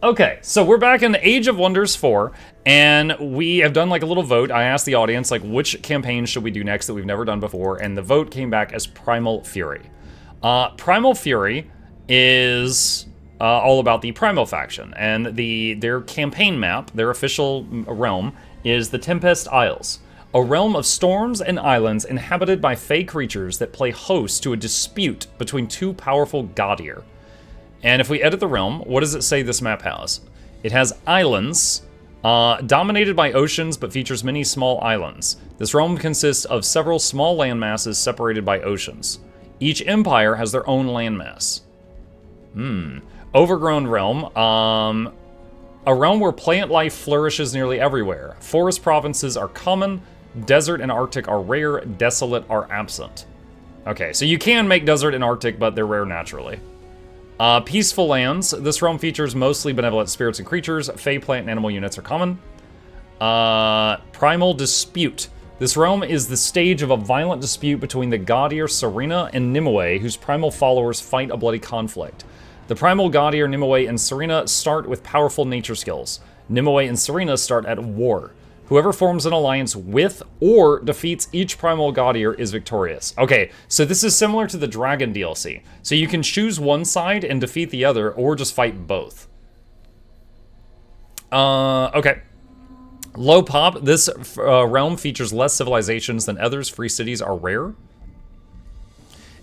Okay, so we're back in Age of Wonders 4, and we have done like a little vote. I asked the audience like which campaign should we do next that we've never done before, and the vote came back as Primal Fury. Primal Fury is all about the Primal faction, and their campaign map, their official realm, is the Tempest Isles, a realm of storms and islands inhabited by fey creatures that play host to a dispute between two powerful Gaudir. And if we edit the realm, what does it say this map has? It has islands, dominated by oceans, but features many small islands. This realm consists of several small landmasses separated by oceans. Each empire has their own landmass. Overgrown realm, a realm where plant life flourishes nearly everywhere. Forest provinces are common, desert and Arctic are rare, desolate are absent. Okay, so you can make desert and Arctic, but they're rare naturally. Peaceful lands. This realm features mostly benevolent spirits and creatures. Fey plant and animal units are common. Primal dispute. This realm is the stage of a violent dispute between the Gaudir Serena and Nimue, whose primal followers fight a bloody conflict. The primal Gaudir, Nimue, and Serena start with powerful nature skills. Nimue and Serena start at war. Whoever forms an alliance with or defeats each primal Gaudir is victorious. Okay, so this is similar to the Dragon DLC. So you can choose one side and defeat the other, or just fight both. Okay. Low pop. This realm features less civilizations than others. Free cities are rare.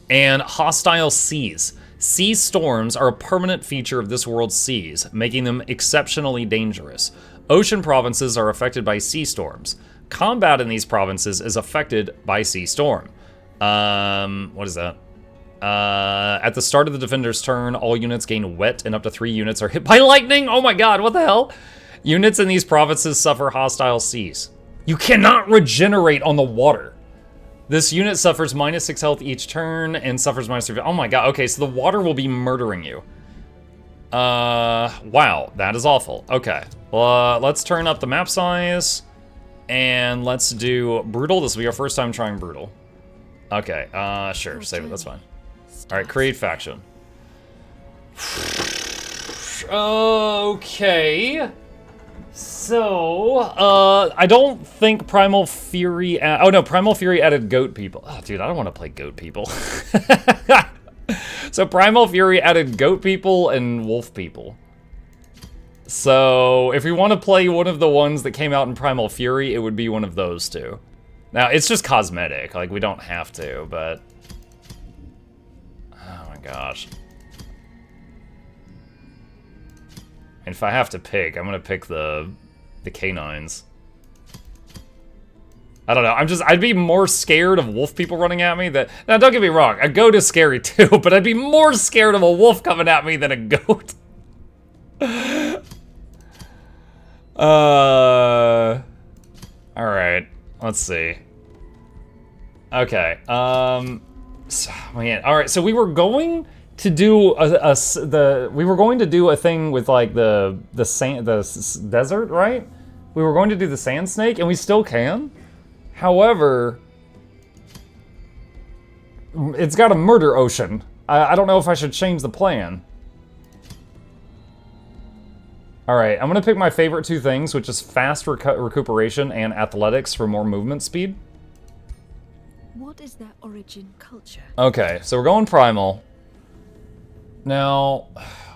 And hostile seas. Sea storms are a permanent feature of this world's seas, making them exceptionally dangerous. Ocean provinces are affected by sea storms. Combat in these provinces is affected by sea storm. What is that? At the start of the defender's turn, all units gain wet and up to 3 units are hit by lightning. Oh my god, what the hell? Units in these provinces suffer hostile seas. You cannot regenerate on the water. This unit suffers -6 health each turn and suffers -3. Oh my god, okay, so the water will be murdering you. Wow, that is awful. Okay, well, let's turn up the map size, and let's do Brutal. This will be our first time trying Brutal. Okay, sure, save it, that's fine. Alright, create faction. Okay. So, I don't think Primal Fury... oh no, Primal Fury added goat people. Oh, dude, I don't want to play goat people. So Primal Fury added goat people and wolf people. So if we want to play one of the ones that came out in Primal Fury, it would be one of those two. Now, it's just cosmetic. Like, we don't have to, but... oh my gosh. And if I have to pick, I'm going to pick the canines. I don't know, I'd be more scared of wolf people running at me than... Now, don't get me wrong, a goat is scary too, but I'd be more scared of a wolf coming at me than a goat. Alright, let's see. Okay, man, alright, so we were going to do a thing with like the desert, right? We were going to do the sand snake, and we still can. However, it's got a murder ocean. I don't know if I should change the plan. Alright, I'm gonna pick my favorite 2 things, which is fast recuperation and athletics for more movement speed. What is their origin culture? Okay, so we're going primal. Now,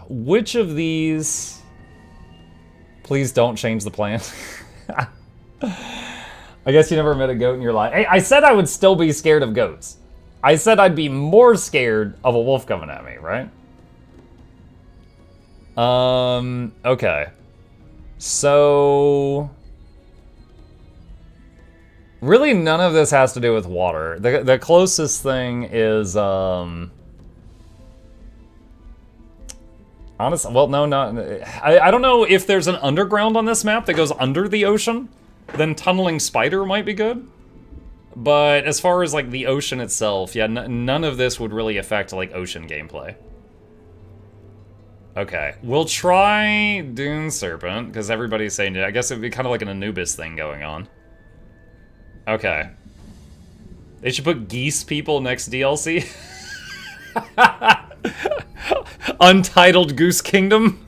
which of these... Please don't change the plan. I guess you never met a goat in your life. Hey, I said I would still be scared of goats. I said I'd be more scared of a wolf coming at me, right? Okay. So... really none of this has to do with water. The closest thing is, honestly, well, no, not... I don't know if there's an underground on this map that goes under the ocean. Then Tunneling Spider might be good. But as far as, like, the ocean itself, yeah, none of this would really affect, like, ocean gameplay. Okay, we'll try Dune Serpent, because everybody's saying it. I guess it would be kind of like an Anubis thing going on. Okay. They should put geese people next DLC. Untitled Goose Kingdom.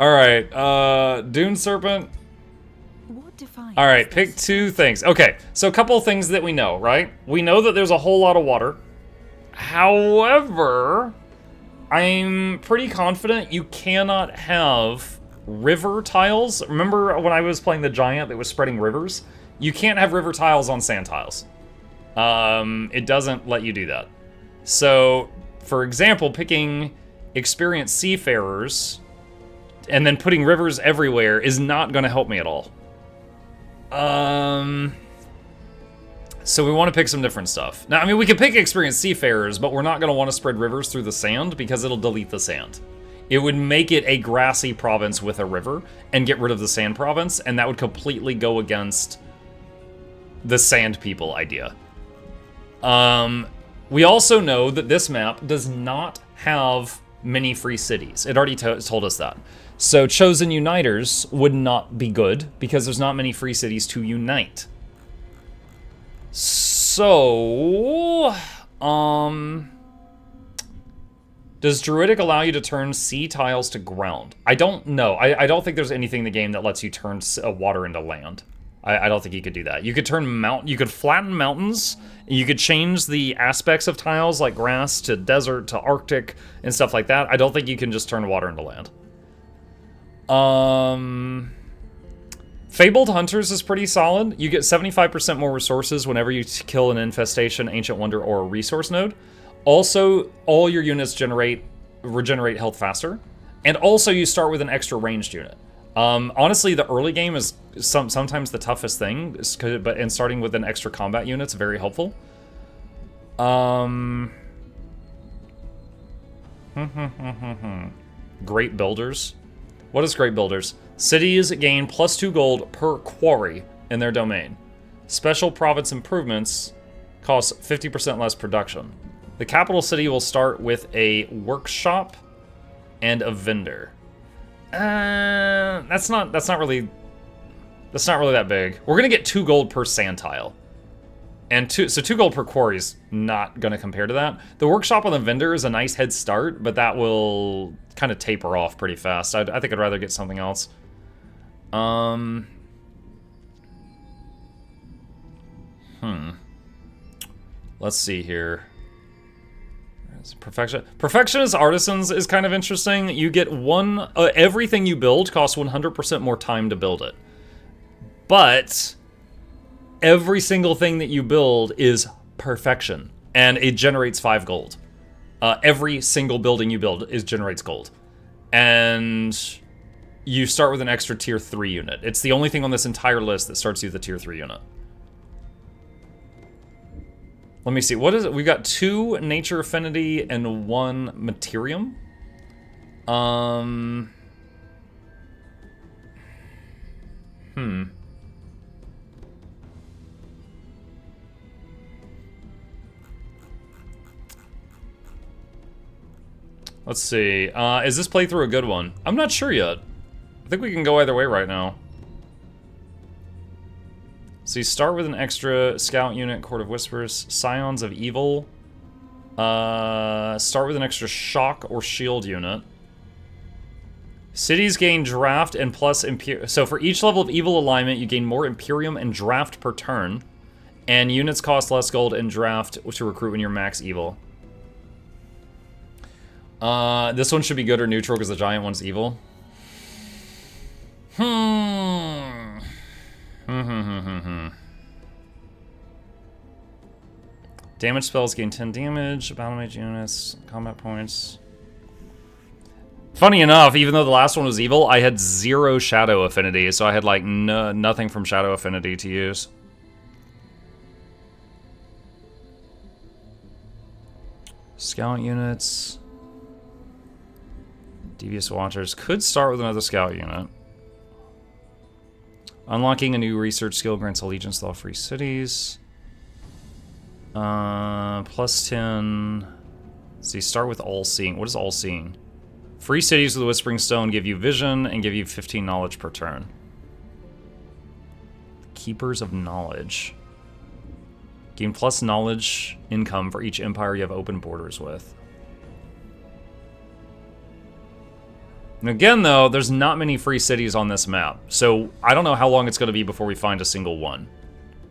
Alright, Dune Serpent. What defines Alright, this? pick 2 things. Okay, so a couple of things that we know, right? We know that there's a whole lot of water. However, I'm pretty confident you cannot have river tiles. Remember when I was playing the giant that was spreading rivers? You can't have river tiles on sand tiles. It doesn't let you do that. So, for example, picking experienced seafarers and then putting rivers everywhere is not going to help me at all. So we want to pick some different stuff. Now, I mean, we can pick experienced seafarers, but we're not going to want to spread rivers through the sand because it'll delete the sand. It would make it a grassy province with a river and get rid of the sand province, and that would completely go against the sand people idea. We also know that this map does not have many free cities. It already told us that. So Chosen Uniters would not be good because there's not many free cities to unite. So, does Druidic allow you to turn sea tiles to ground? I don't know. I don't think there's anything in the game that lets you turn water into land. I don't think you could do that. You could you could flatten mountains. You could change the aspects of tiles like grass to desert to Arctic and stuff like that. I don't think you can just turn water into land. Fabled Hunters is pretty solid. You get 75% more resources whenever you kill an infestation, ancient wonder, or a resource node. Also, all your units regenerate health faster. And also, you start with an extra ranged unit. Honestly, the early game is sometimes the toughest thing, and starting with an extra combat unit's very helpful. Great Builders. What is Great Builders? Cities gain +2 gold per quarry in their domain. Special province improvements cost 50% less production. The capital city will start with a workshop and a vendor. That's not really that big. We're gonna get 2 gold per sand tile. And 2 gold per quarry is not gonna compare to that. The workshop on the vendor is a nice head start, but that will kind of taper off pretty fast. I think I'd rather get something else. Let's see here. Perfectionist Artisans is kind of interesting. You get everything you build costs 100% more time to build it. But every single thing that you build is perfection, and it generates 5 gold. Every single building you build generates gold. And you start with an extra tier 3 unit. It's the only thing on this entire list that starts you with a tier 3 unit. Let me see, what is it? We've got 2 nature affinity and 1 materium. Let's see, is this playthrough a good one? I'm not sure yet. I think we can go either way right now. So you start with an extra scout unit, Court of Whispers, Scions of Evil. Start with an extra shock or shield unit. Cities gain draft and plus Imperium. So for each level of evil alignment, you gain more Imperium and draft per turn. And units cost less gold and draft to recruit when you're max evil. This one should be good or neutral because the giant one's evil. Damage spells gain 10 damage, battle mage units, combat points. Funny enough, even though the last one was evil, I had 0 shadow affinity, so I had like nothing from shadow affinity to use. Scout units. Devious Watchers. Could start with another scout unit. Unlocking a new research skill grants allegiance to all free cities. Plus 10. So you start with All Seeing. What is All Seeing? Free cities with the Whispering Stone give you vision and give you 15 knowledge per turn. Keepers of Knowledge. Gain plus knowledge income for each empire you have open borders with. And again, though, there's not many free cities on this map, so I don't know how long it's going to be before we find a single one.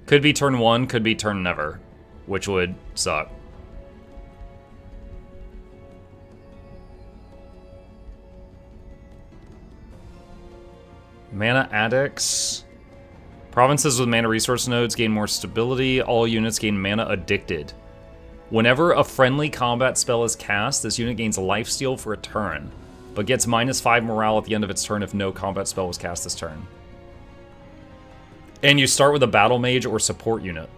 Could be turn 1, could be turn never, which would suck. Mana addicts. Provinces with mana resource nodes gain more stability. All units gain mana addicted. Whenever a friendly combat spell is cast, this unit gains lifesteal for a turn, but gets -5 morale at the end of its turn if no combat spell was cast this turn. And you start with a battle mage or support unit.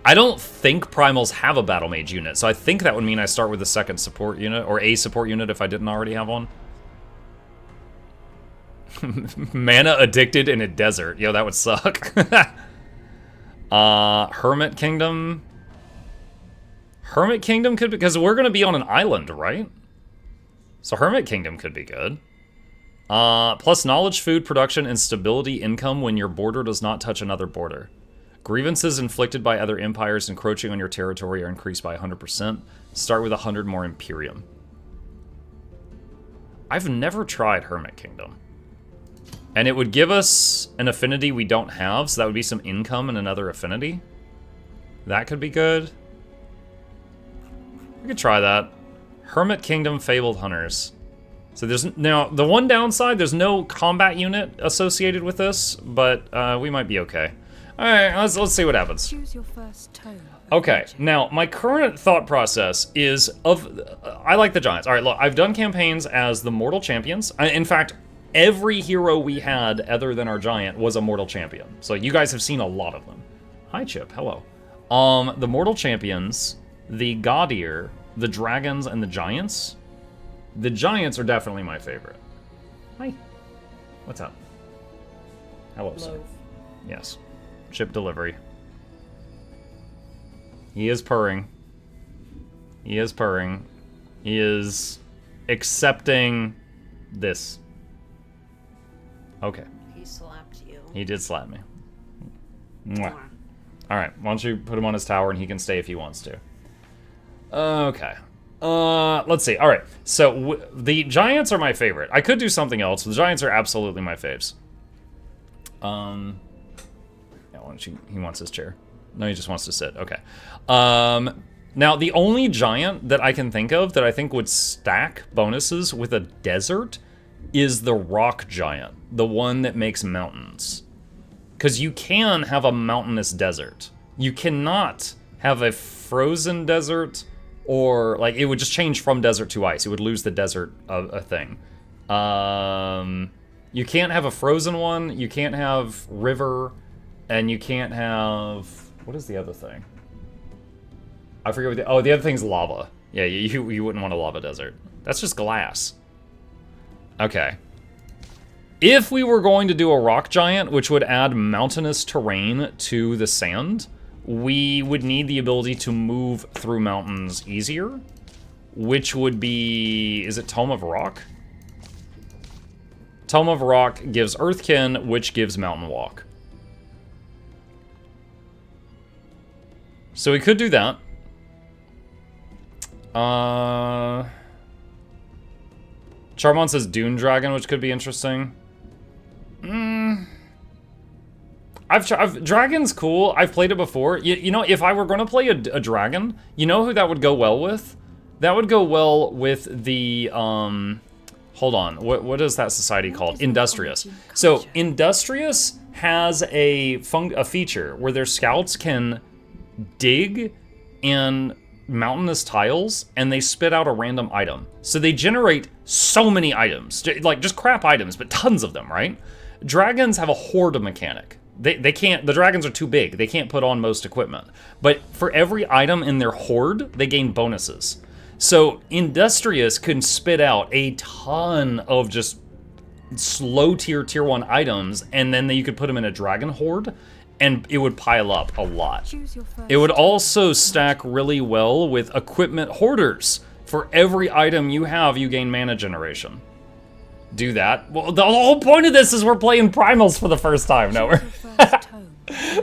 I don't think primals have a battle mage unit, so I think that would mean I start with a second support unit, or a support unit if I didn't already have one. Mana addicted in a desert. Yo, that would suck. Hermit Kingdom. Hermit Kingdom could be, because we're going to be on an island, right? So Hermit Kingdom could be good. Plus knowledge, food, production, and stability income when your border does not touch another border. Grievances inflicted by other empires encroaching on your territory are increased by 100%. Start with 100 more Imperium. I've never tried Hermit Kingdom. And it would give us an affinity we don't have, so that would be some income and another affinity. That could be good. We could try that. Hermit Kingdom Fabled Hunters. So there's now the one downside, there's no combat unit associated with this, but we might be okay. All right, let's see what happens. Choose your first tone. Okay, now my current thought process is I like the Giants. All right, look, I've done campaigns as the Mortal Champions. In fact, every hero we had other than our Giant was a Mortal Champion. So you guys have seen a lot of them. Hi, Chip. Hello. The Mortal Champions, the Gaudier, the Dragons, and the Giants. The Giants are definitely my favorite. Hi. What's up? Hello, sir. Yes. Chip delivery. He is purring. He is purring. He is accepting this. Okay. He slapped you. He did slap me. Mwah. Alright, why don't you put him on his tower and he can stay if he wants to. Okay. Let's see. Alright, so the Giants are my favorite. I could do something else. The Giants are absolutely my faves. Yeah, why don't you, he wants his chair. No, he just wants to sit. Okay. Now, the only Giant that I can think of that I think would stack bonuses with a desert is the Rock Giant, the one that makes mountains. Because you can have a mountainous desert. You cannot have a frozen desert, or, like, it would just change from desert to ice. It would lose the desert of a thing. You can't have a frozen one, you can't have river, and you can't have... What is the other thing? I forget what the... Oh, the other thing's lava. Yeah, you wouldn't want a lava desert. That's just glass. Okay. If we were going to do a rock giant, which would add mountainous terrain to the sand, we would need the ability to move through mountains easier, which would be... Is it Tome of Rock? Tome of Rock gives Earthkin, which gives Mountain Walk. So we could do that. Charmon says Dune Dragon, which could be interesting. Dragon's cool. I've played it before. You know, if I were going to play a dragon, you know who that would go well with? That would go well with the, hold on. What is that society called? Industrious. So, Industrious has a feature where their scouts can dig in mountainous tiles, and they spit out a random item. So they generate so many items. Like, just crap items, but tons of them, right? Dragons have a horde mechanic. They can't, the dragons are too big. They can't put on most equipment. But for every item in their horde, they gain bonuses. So Industrious can spit out a ton of just slow tier 1 items, and then you could put them in a dragon horde, and it would pile up a lot. It would also stack really well with equipment hoarders. For every item you have, you gain mana generation. Do that. Well, the whole point of this is we're playing primals for the first time. No, we're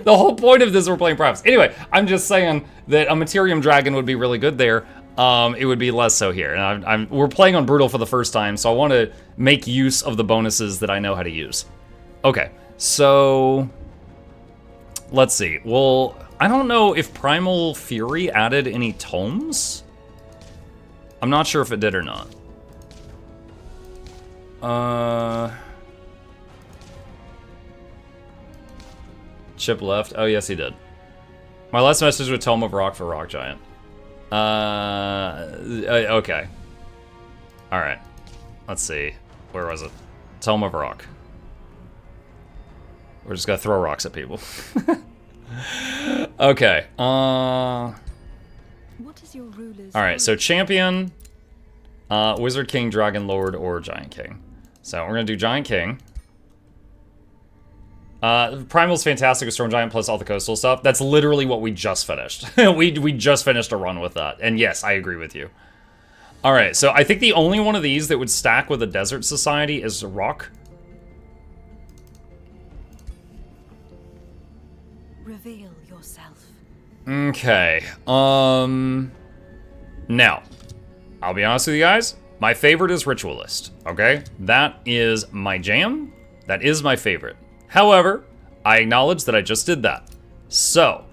the whole point of this is we're playing primals. Anyway, I'm just saying that a Materium Dragon would be really good there. it would be less so here. And we're playing on Brutal for the first time, so I want to make use of the bonuses that I know how to use. Okay, so let's see. Well, I don't know if Primal Fury added any tomes. I'm not sure if it did or not. Chip left. Oh, yes, he did. My last message with Tome of Rock for Rock Giant. Okay. Alright. Let's see. Where was it? Tome of Rock. We're just gonna throw rocks at people. Okay. What is your ruler's Alright, so champion, Wizard King, Dragon Lord, or Giant King. So we're gonna do Giant King. Primal's fantastic with Storm Giant plus all the coastal stuff. That's literally what we just finished. we just finished a run with that. And yes, I agree with you. Alright, so I think the only one of these that would stack with the Desert Society is Rock. Reveal yourself. Okay. Now, I'll be honest with you guys. My favorite is Ritualist, okay? That is my jam. That is my favorite. However, I acknowledge that I just did that. So,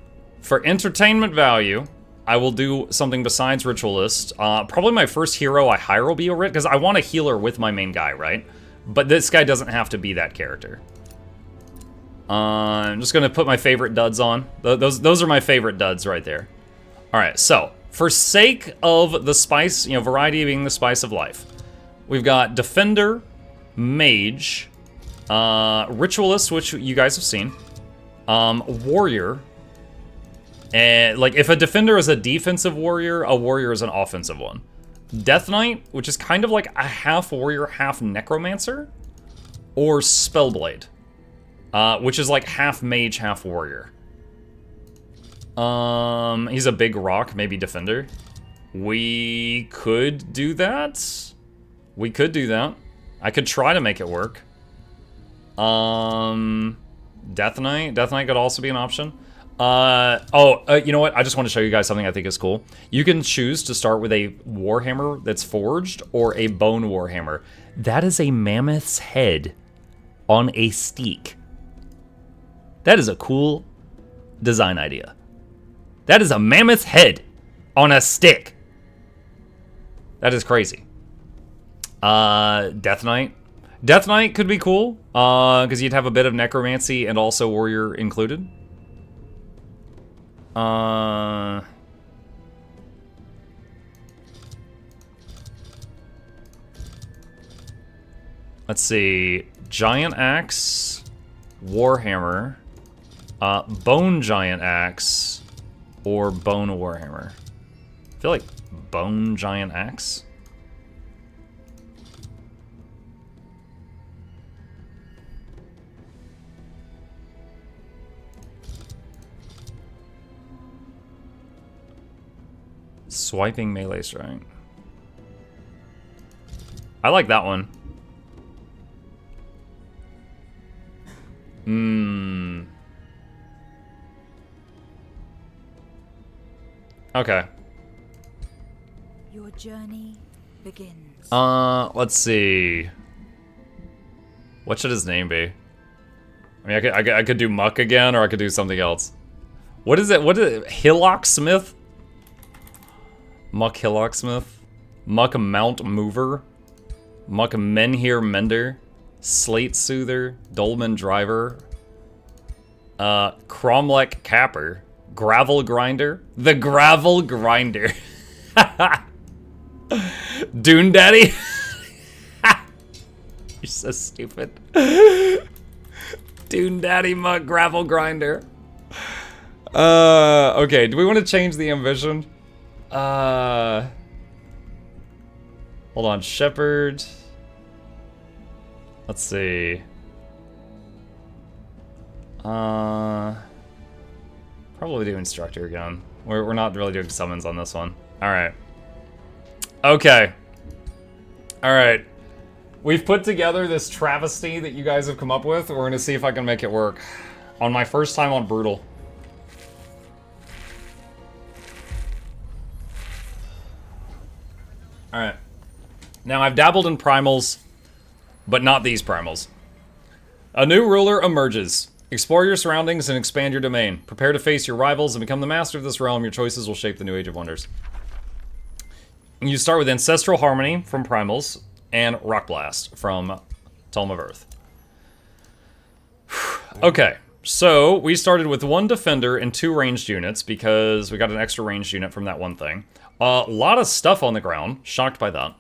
for entertainment value, I will do something besides Ritualist. Probably my first hero I hire will be a Rit, because I want a healer with my main guy, right? But this guy doesn't have to be that character. I'm just gonna put my favorite duds on. Those are my favorite duds right there. Alright, so, for sake of the spice, you know, variety being the spice of life, we've got Defender, Mage, Ritualist, which you guys have seen, Warrior, and like if a Defender is a defensive warrior, a Warrior is an offensive one. Death Knight, which is kind of like a half Warrior, half Necromancer, or Spellblade, which is like half Mage, half Warrior. He's a big rock, maybe Defender. We could do that. We could do that. I could try to make it work. Death Knight. Death Knight could also be an option. You know what? I just want to show you guys something I think is cool. You can choose to start with a Warhammer that's forged or a bone Warhammer. That is a mammoth's head on a steak. That is a cool design idea. That is a mammoth's head on a stick. That is crazy. Death Knight. Death Knight could be cool, because you'd have a bit of Necromancy and also Warrior included. Let's see. Giant Axe, Warhammer, Bone Giant Axe, or Bone Warhammer. I feel like Bone Giant Axe. Swiping melee strike. I like that one. Okay. Your journey begins. Let's see. What should his name be? I mean, I could do Muck again, or I could do something else. What is it? What is it? Hillock Smith? Muck Hillock Smith? Muck Mount Mover? Muck Menhir Mender? Slate Soother? Dolman Driver? Cromlech Capper? Gravel Grinder? The Gravel Grinder. Dune Daddy? You're so stupid. Dune Daddy Muck Gravel Grinder. Okay, do we want to change the ambition? Hold on, Shepherd. Let's see. Probably do Instructor again. We're not really doing summons on this one. Alright. Okay. Alright. We've put together this travesty that you guys have come up with. We're gonna see if I can make it work. On my first time on Brutal. Alright. Now, I've dabbled in primals, but not these primals. A new ruler emerges. Explore your surroundings and expand your domain. Prepare to face your rivals and become the master of this realm. Your choices will shape the new Age of Wonders. You start with Ancestral Harmony from Primals and Rock Blast from Tome of Earth. Okay, so we started with 1 defender and 2 ranged units because we got an extra ranged unit from that one thing. A lot of stuff on the ground. Shocked by that.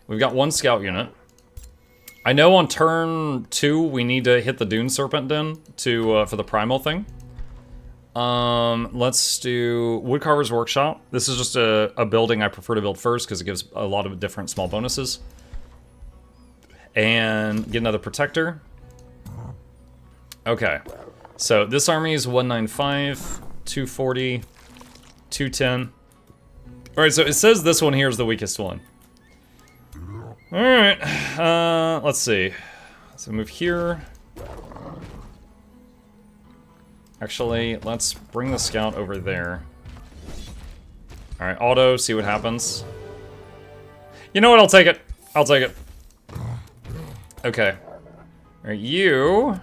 We've got 1 scout unit. I know on turn 2 we need to hit the Dune Serpent Den to for the Primal thing. Let's do Woodcarver's Workshop. This is just a building I prefer to build first because it gives a lot of different small bonuses. And get another Protector. Okay. So this army is 195, 240, 210. Alright, so it says this one here is the weakest one. Alright, let's see. So move here. Actually, let's bring the scout over there. Alright, auto, see what happens. You know what, I'll take it. I'll take it. Okay. Alright, you...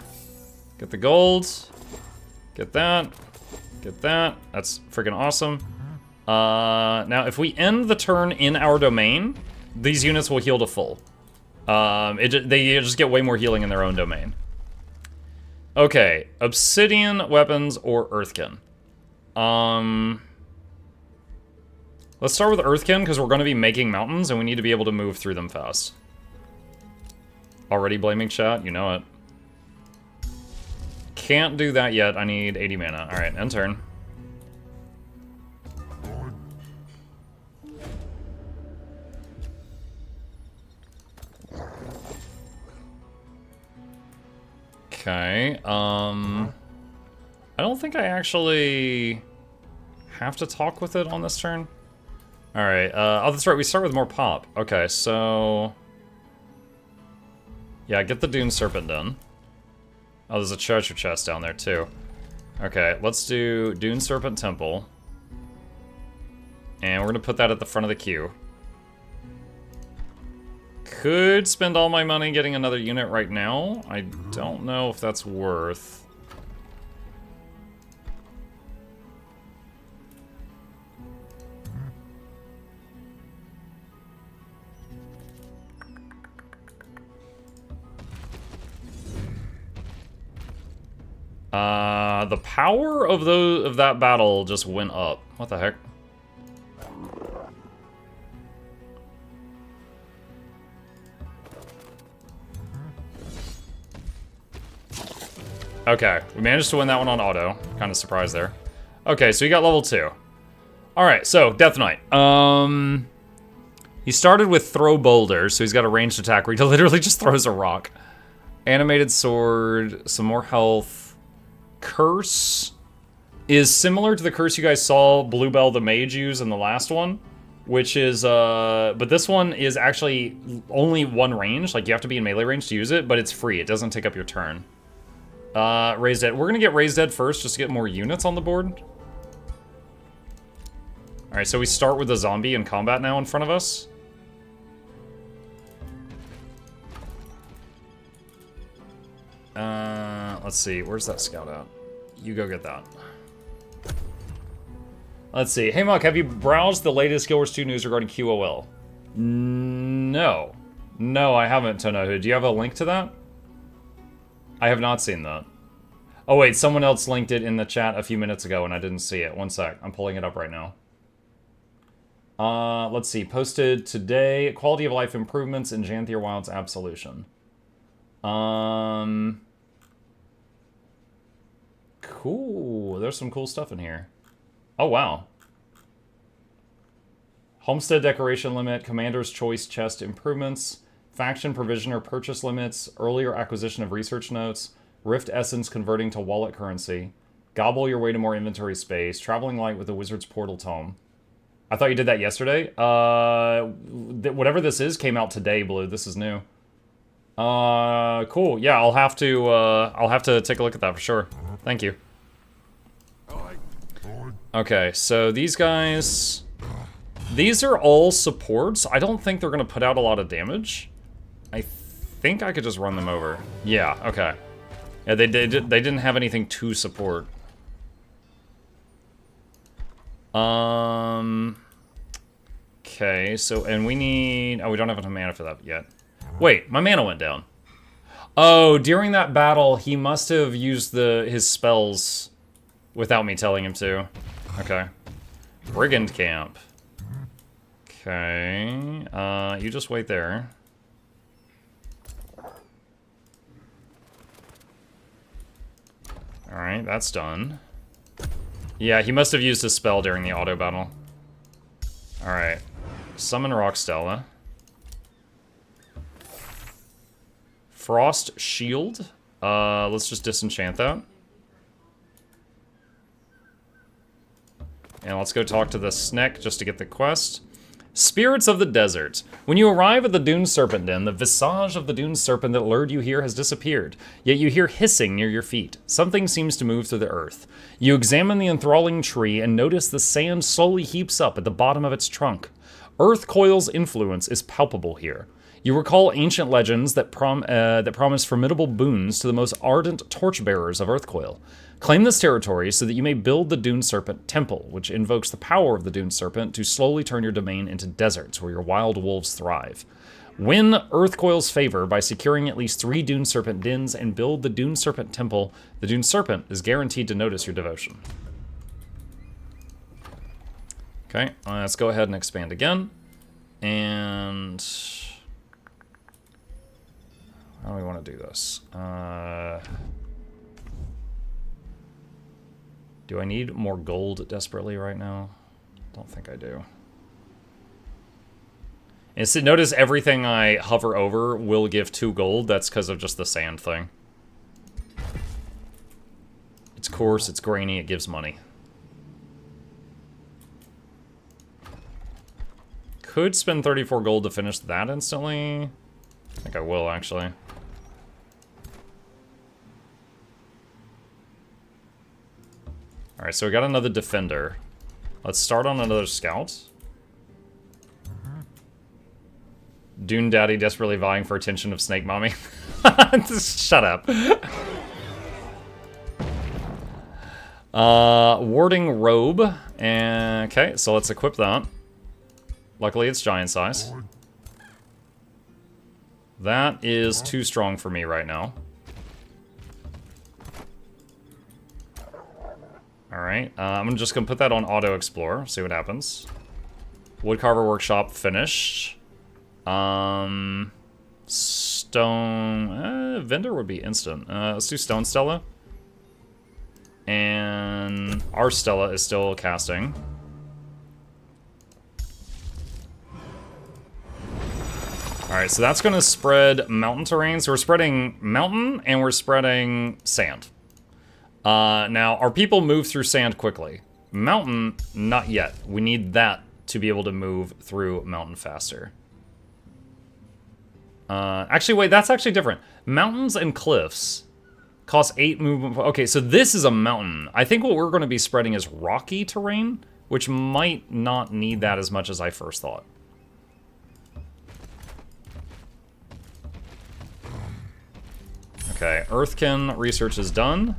Get the gold. Get that. Get that. That's freaking awesome. Now, if we end the turn in our domain, these units will heal to full. They just get way more healing in their own domain. Okay, Obsidian, Weapons, or Earthkin. Let's start with Earthkin, because we're going to be making mountains, and we need to be able to move through them fast. Already blaming chat? You know it. Can't do that yet. I need 80 mana. Alright, end turn. Okay, I don't think I actually have to talk with it on this turn. Alright, oh, that's right, we start with more pop. Okay, so... Yeah, get the Dune Serpent done. Oh, there's a treasure chest down there, too. Okay, let's do Dune Serpent Temple. And we're gonna put that at the front of the queue. Could spend all my money getting another unit right now. I don't know if that's worth... The power of that battle just went up. What the heck? Okay, we managed to win that one on auto. Kind of surprised there. Okay, so he got level 2. Alright, so, Death Knight. He started with Throw Boulder, so he's got a ranged attack where he literally just throws a rock. Animated Sword, some more health. Curse is similar to the curse you guys saw Bluebell the Mage use in the last one, which is, but this one is actually only 1 range. Like, you have to be in melee range to use it, but it's free. It doesn't take up your turn. Raised Dead. We're gonna get Raised Dead first, just to get more units on the board. Alright, so we start with the zombie in combat now in front of us. Let's see, where's that scout at? You go get that. Let's see. Hey, Muck, have you browsed the latest Guild Wars 2 news regarding QOL? No. No, I haven't, Tonohu. Do you have a link to that? I have not seen that. Oh, wait, someone else linked it in the chat a few minutes ago and I didn't see it. One sec. I'm pulling it up right now. Let's see. Posted today. Quality of life improvements in Janthier Wild's Absolution. Cool. There's some cool stuff in here. Oh, wow. Homestead decoration limit, Commander's Choice chest improvements, faction provisioner purchase limits, earlier acquisition of research notes, Rift Essence converting to wallet currency, gobble your way to more inventory space, traveling light with the Wizard's Portal Tome. I thought you did that yesterday. Whatever this is came out today, Blue. This is new. Cool. Yeah, I'll have to take a look at that for sure. Thank you. Okay, so these guys These are all supports. I don't think they're going to put out a lot of damage. I think I could just run them over. Yeah, okay. Yeah, they didn't have anything to support. Okay, so, and we need... Oh, we don't have enough mana for that yet. Wait, my mana went down. Oh, during that battle, he must have used his spells without me telling him to. Okay. Brigand Camp. Okay, you just wait there. Alright, that's done. Yeah, he must have used a spell during the auto battle. Alright. Summon Rockstella. Frost Shield. Let's just disenchant that. And let's go talk to the Sneck just to get the quest. Spirits of the Desert. When you arrive at the Dune Serpent Den, the visage of the Dune Serpent that lured you here has disappeared, yet you hear hissing near your feet. Something seems to move through the earth. You examine the enthralling tree and notice the sand slowly heaps up at the bottom of its trunk. Earth Coil's influence is palpable here. You recall ancient legends that promise formidable boons to the most ardent torchbearers of Earthcoil. Claim this territory so that you may build the Dune Serpent Temple, which invokes the power of the Dune Serpent to slowly turn your domain into deserts where your wild wolves thrive. Win Earthcoil's favor by securing at least 3 Dune Serpent dens and build the Dune Serpent Temple. The Dune Serpent is guaranteed to notice your devotion. Okay, let's go ahead and expand again. And... how do we want to do this? Do I need more gold desperately right now? Don't think I do. And so notice everything I hover over will give 2 gold. That's because of just the sand thing. It's coarse, it's grainy, it gives money. Could spend 34 gold to finish that instantly. I think I will, actually. Alright, so we got another defender. Let's start on another scout. Dune Daddy desperately vying for attention of Snake Mommy. Just shut up. Warding Robe. And, okay, so let's equip that. Luckily, it's giant size. That is too strong for me right now. Alright, I'm just gonna put that on Auto Explore, see what happens. Woodcarver Workshop finished. Stone... Vendor would be instant. Let's do Stone Stella. And our Stella is still casting. Alright, so that's gonna spread mountain terrain. So we're spreading mountain and we're spreading sand. Now, our people move through sand quickly. Mountain, not yet. We need that to be able to move through mountain faster. Actually, wait, that's actually different. Mountains and cliffs cost 8 movement. Okay, so this is a mountain. I think what we're going to be spreading is rocky terrain, which might not need that as much as I first thought. Okay, Earthkin research is done.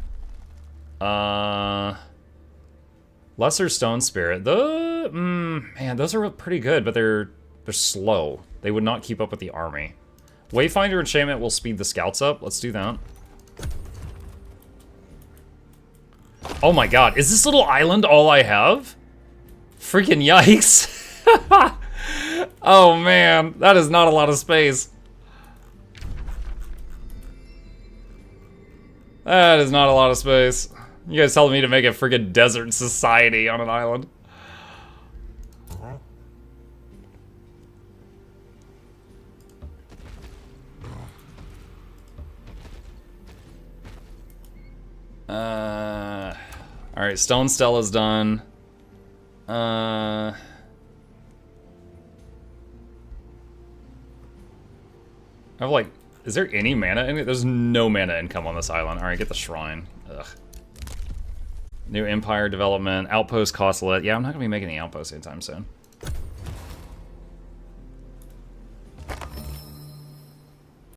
Lesser Stone Spirit. Man, those are pretty good, but they're slow. They would not keep up with the army. Wayfinder enchantment will speed the scouts up. Let's do that. Oh my god, is this little island all I have? Freaking yikes. Oh man, that is not a lot of space. That is not a lot of space. You guys telling me to make a freaking desert society on an island. Alright, Stone Stella's done. I have like, is there any mana in it? There's no mana income on this island. Alright, get the shrine. Ugh. New Empire development, outpost cost lit. Yeah, I'm not gonna be making any outposts anytime soon.